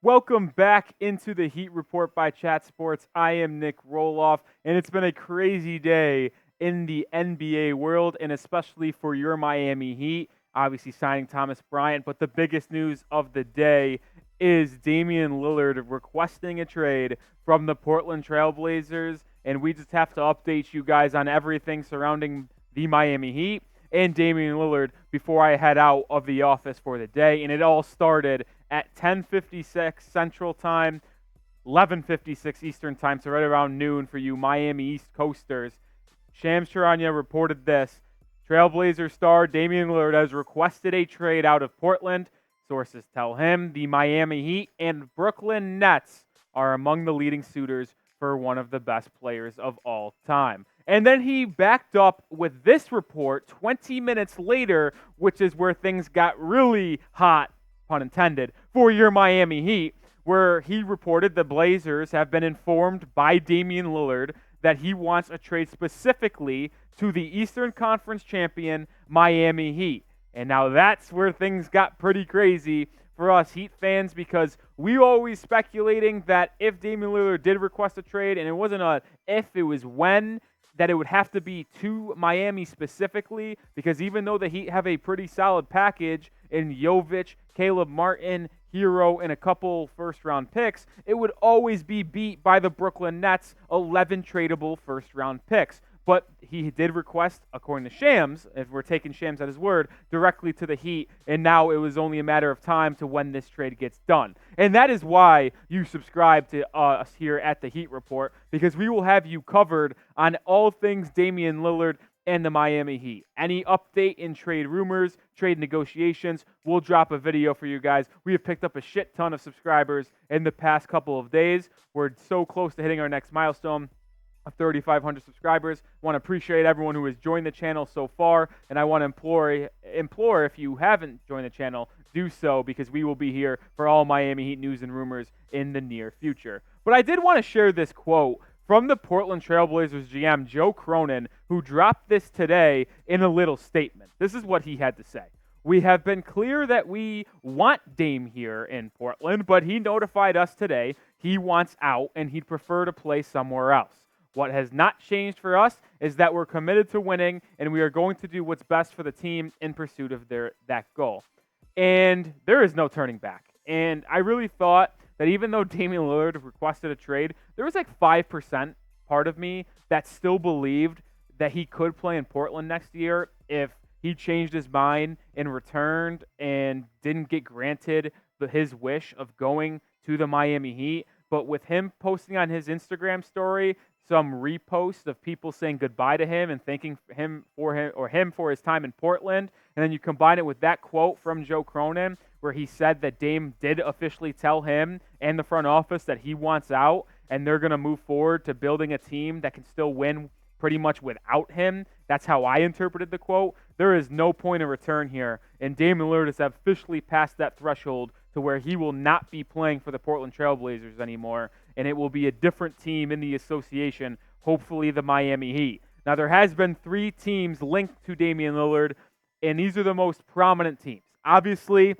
Welcome back into the Heat Report by Chat Sports. I am Nic Rohloff, and it's been a crazy day in the NBA world, and especially for your Miami Heat. Obviously signing Thomas Bryant, but the biggest news of the day is Damian Lillard requesting a trade from the Portland Trail Blazers, and we just have to update you guys on everything surrounding the Miami Heat and Damian Lillard before I head out of the office for the day. And it all started at 10:56 Central Time, 11:56 Eastern Time, so right around noon for you Miami East Coasters. Shams Charania reported this. Trailblazer star Damian Lillard has requested a trade out of Portland. Sources tell him the Miami Heat and Brooklyn Nets are among the leading suitors for one of the best players of all time. And then he backed up with this report 20 minutes later, which is where things got really hot, pun intended, for your Miami Heat, where he reported the Blazers have been informed by Damian Lillard that he wants a trade specifically to the Eastern Conference champion Miami Heat. And now that's where things got pretty crazy for us Heat fans, because we always speculating that if Damian Lillard did request a trade, and it wasn't a if, it was when, that it would have to be to Miami specifically, because even though the Heat have a pretty solid package in Jovic, Caleb Martin, Herro, and a couple first-round picks, it would always be beat by the Brooklyn Nets' 11 tradable first-round picks. But he did request, according to Shams, if we're taking Shams at his word, directly to the Heat, and now it was only a matter of time to when this trade gets done. And that is why you subscribe to us here at the Heat Report, because we will have you covered on all things Damian Lillard and the Miami Heat. Any update in trade rumors, trade negotiations, we'll drop a video for you guys. We have picked up a shit ton of subscribers in the past couple of days. We're so close to hitting our next milestone of 3,500 subscribers. I want to appreciate everyone who has joined the channel so far, and I want to implore if you haven't joined the channel, do so, because we will be here for all Miami Heat news and rumors in the near future. But I did want to share this quote from the Portland Trail Blazers GM, Joe Cronin, who dropped this today in a little statement. This is what he had to say. "We have been clear that we want Dame here in Portland, but he notified us today he wants out and he'd prefer to play somewhere else. What has not changed for us is that we're committed to winning, and we are going to do what's best for the team in pursuit of that goal." And there is no turning back. And I really thought that even though Damian Lillard requested a trade, there was like 5% part of me that still believed that he could play in Portland next year if he changed his mind and returned and didn't get granted his wish of going to the Miami Heat. But with him posting on his Instagram story some reposts of people saying goodbye to him and thanking him for his time in Portland, and then you combine it with that quote from Joe Cronin where he said that Dame did officially tell him and the front office that he wants out and they're going to move forward to building a team that can still win pretty much without him. That's how I interpreted the quote. There is no point of return here, and Damian Lillard has officially passed that threshold to where he will not be playing for the Portland Trail Blazers anymore, and it will be a different team in the association, hopefully the Miami Heat. Now, there has been 3 teams linked to Damian Lillard, and these are the most prominent teams. Obviously,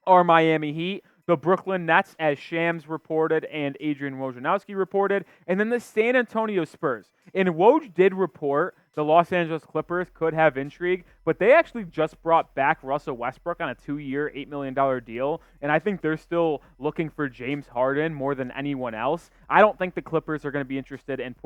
our Miami Heat, the Brooklyn Nets, as Shams reported and Adrian Wojnarowski reported, and then the San Antonio Spurs. And Woj did report the Los Angeles Clippers could have intrigue, but they actually just brought back Russell Westbrook on a 2-year, $8 million deal, and I think they're still looking for James Harden more than anyone else. I don't think the Clippers are going to be interested in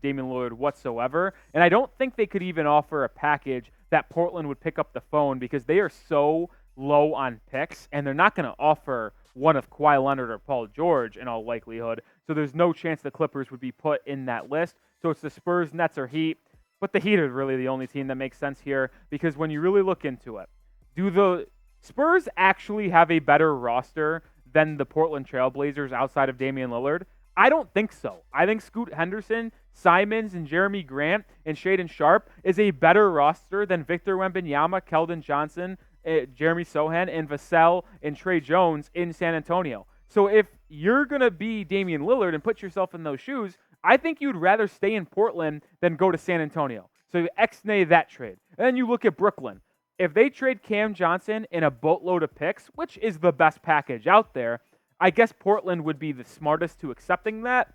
Damian Lillard whatsoever, and I don't think they could even offer a package that Portland would pick up the phone, because they are so low on picks, and they're not going to offer one of Kawhi Leonard or Paul George in all likelihood, so there's no chance the Clippers would be put in that list. So it's the Spurs, Nets, or Heat. But the Heat are really the only team that makes sense here, because when you really look into it, do the Spurs actually have a better roster than the Portland Trail Blazers outside of Damian Lillard? I don't think so. I think Scoot Henderson, Simons, and Jeremy Grant, and Shaedon Sharpe is a better roster than Victor Wembanyama, Keldon Johnson, Jeremy Sohan, and Vassell, and Trey Jones in San Antonio. So if you're going to be Damian Lillard and put yourself in those shoes, I think you'd rather stay in Portland than go to San Antonio. So you ex-nay that trade. And then you look at Brooklyn. If they trade Cam Johnson in a boatload of picks, which is the best package out there, I guess Portland would be the smartest to accepting that.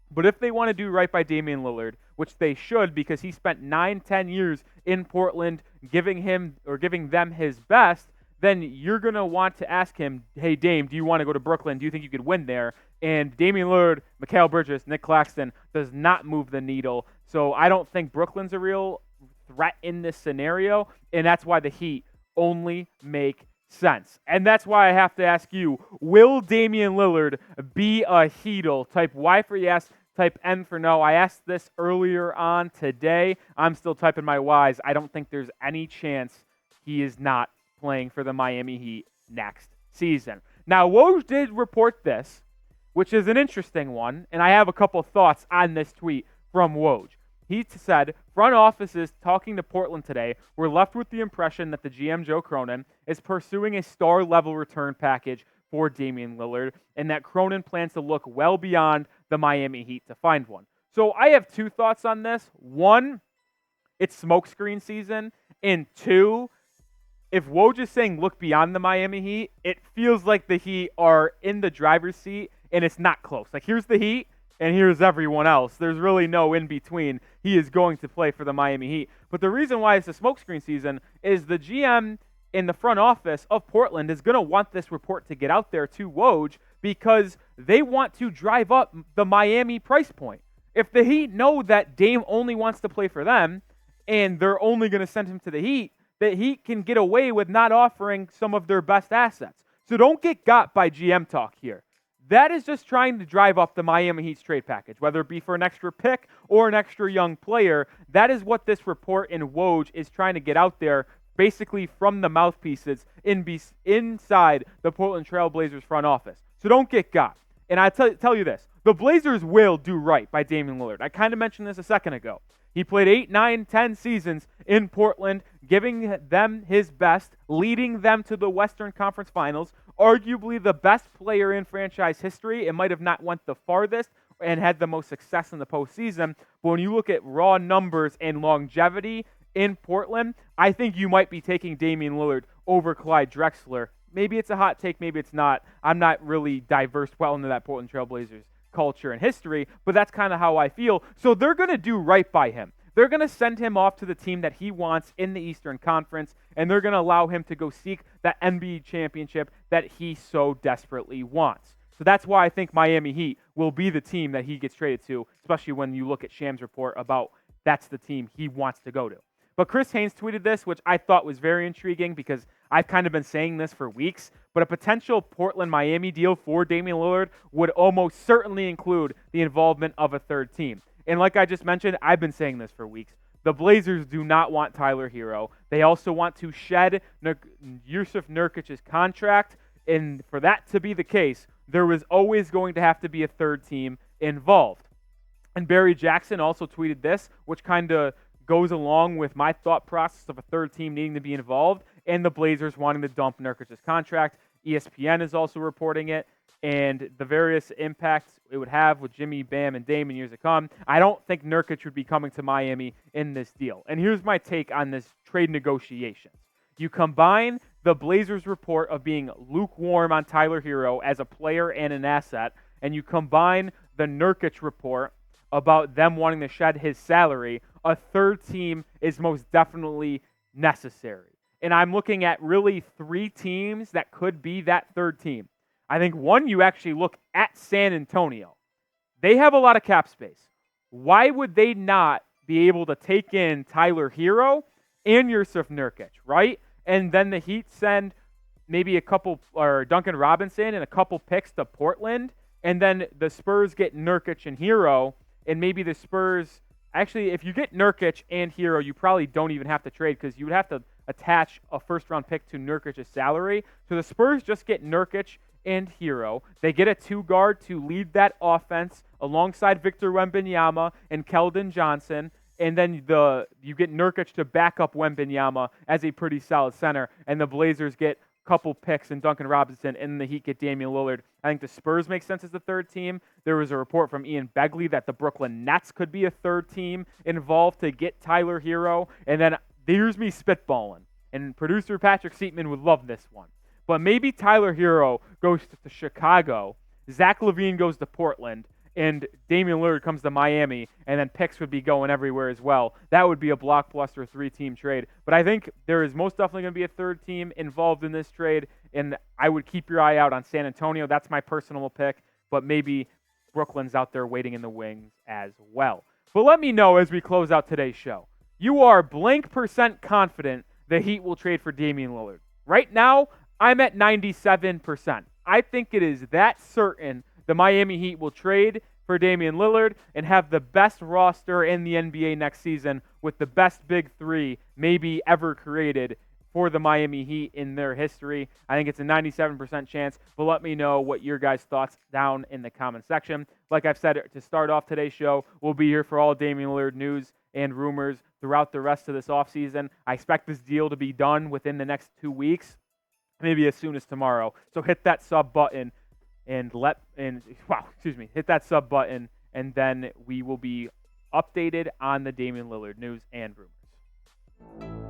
But if they want to do right by Damian Lillard, which they should because he spent 9-10 years in Portland giving them his best, then you're going to want to ask him, hey, Dame, do you want to go to Brooklyn? Do you think you could win there? And Damian Lillard, Mikal Bridges, Nick Claxton does not move the needle. So I don't think Brooklyn's a real threat in this scenario, and that's why the Heat only make sense. And that's why I have to ask you, will Damian Lillard be a Heatle? Type Y for yes, type N for no. I asked this earlier on today. I'm still typing my Ys. I don't think there's any chance he is not playing for the Miami Heat next season. Now, Woj did report this, which is an interesting one, and I have a couple thoughts on this tweet from Woj. He said, front offices talking to Portland today were left with the impression that the GM Joe Cronin is pursuing a star-level return package for Damian Lillard, and that Cronin plans to look well beyond the Miami Heat to find one. So I have two thoughts on this. One, it's smokescreen season, and two, if Woj is saying look beyond the Miami Heat, it feels like the Heat are in the driver's seat, and it's not close. Like, here's the Heat, and here's everyone else. There's really no in-between. He is going to play for the Miami Heat. But the reason why it's a smokescreen season is the GM in the front office of Portland is going to want this report to get out there to Woj because they want to drive up the Miami price point. If the Heat know that Dame only wants to play for them, and they're only going to send him to the Heat, the Heat can get away with not offering some of their best assets. So don't get got by GM talk here. That is just trying to drive up the Miami Heat's trade package, whether it be for an extra pick or an extra young player. That is what this report in Woj is trying to get out there, basically from the mouthpieces inside the Portland Trail Blazers front office. So don't get got. And I tell you this, the Blazers will do right by Damian Lillard. I kind of mentioned this a second ago. He played 8, 9, 10 seasons in Portland, giving them his best, leading them to the Western Conference Finals, arguably the best player in franchise history. It might have not went the farthest and had the most success in the postseason, but when you look at raw numbers and longevity in Portland, I think you might be taking Damian Lillard over Clyde Drexler. Maybe it's a hot take, maybe it's not. I'm not really diverse well into that Portland Trail Blazers culture and history, but that's kind of how I feel. So they're going to do right by him. They're going to send him off to the team that he wants in the Eastern Conference, and they're going to allow him to go seek that NBA championship that he so desperately wants. So that's why I think Miami Heat will be the team that he gets traded to, especially when you look at Sham's report about that's the team he wants to go to. But Chris Haynes tweeted this, which I thought was very intriguing because I've kind of been saying this for weeks, but a potential Portland-Miami deal for Damian Lillard would almost certainly include the involvement of a third team. And like I just mentioned, I've been saying this for weeks. The Blazers do not want Tyler Herro. They also want to shed Jusuf Nurkic's contract, and for that to be the case, there was always going to have to be a third team involved. And Barry Jackson also tweeted this, which kind of goes along with my thought process of a third team needing to be involved and the Blazers wanting to dump Nurkic's contract. ESPN is also reporting it, and the various impacts it would have with Jimmy, Bam, and Dame in years to come. I don't think Nurkic would be coming to Miami in this deal. And here's my take on this trade negotiations. You combine the Blazers report of being lukewarm on Tyler Herro as a player and an asset, and you combine the Nurkic report about them wanting to shed his salary, a third team is most definitely necessary. And I'm looking at really three teams that could be that third team. I think one, you actually look at San Antonio. They have a lot of cap space. Why would they not be able to take in Tyler Herro and Jusuf Nurkic, right? And then the Heat send maybe a couple, or Duncan Robinson and a couple picks to Portland, and then the Spurs get Nurkic and Herro, and maybe the Spurs, actually, if you get Nurkic and Herro, you probably don't even have to trade because you would have to attach a first-round pick to Nurkic's salary. So the Spurs just get Nurkic and Herro. They get a two-guard to lead that offense alongside Victor Wembanyama and Keldon Johnson, and then you get Nurkic to back up Wembanyama as a pretty solid center, and the Blazers get couple picks in Duncan Robinson, and the Heat get Damian Lillard. I think the Spurs make sense as the third team. There was a report from Ian Begley that the Brooklyn Nets could be a third team involved to get Tyler Herro. And then here's me spitballing, and producer Patrick Seatman would love this one. But maybe Tyler Herro goes to Chicago, Zach LaVine goes to Portland, and Damian Lillard comes to Miami, and then picks would be going everywhere as well. That would be a blockbuster 3-team trade. But I think there is most definitely going to be a third team involved in this trade, and I would keep your eye out on San Antonio. That's my personal pick, but maybe Brooklyn's out there waiting in the wings as well. But let me know as we close out today's show. You are blank % confident the Heat will trade for Damian Lillard. Right now, I'm at 97%. I think it is that certain the Miami Heat will trade for Damian Lillard and have the best roster in the NBA next season with the best big three maybe ever created for the Miami Heat in their history. I think it's a 97% chance, but let me know what your guys' thoughts down in the comment section. Like I've said to start off today's show, we'll be here for all Damian Lillard news and rumors throughout the rest of this offseason. I expect this deal to be done within the next 2 weeks, maybe as soon as tomorrow. So hit that sub button and hit that sub button, and then we will be updated on the Damian Lillard news and rumors.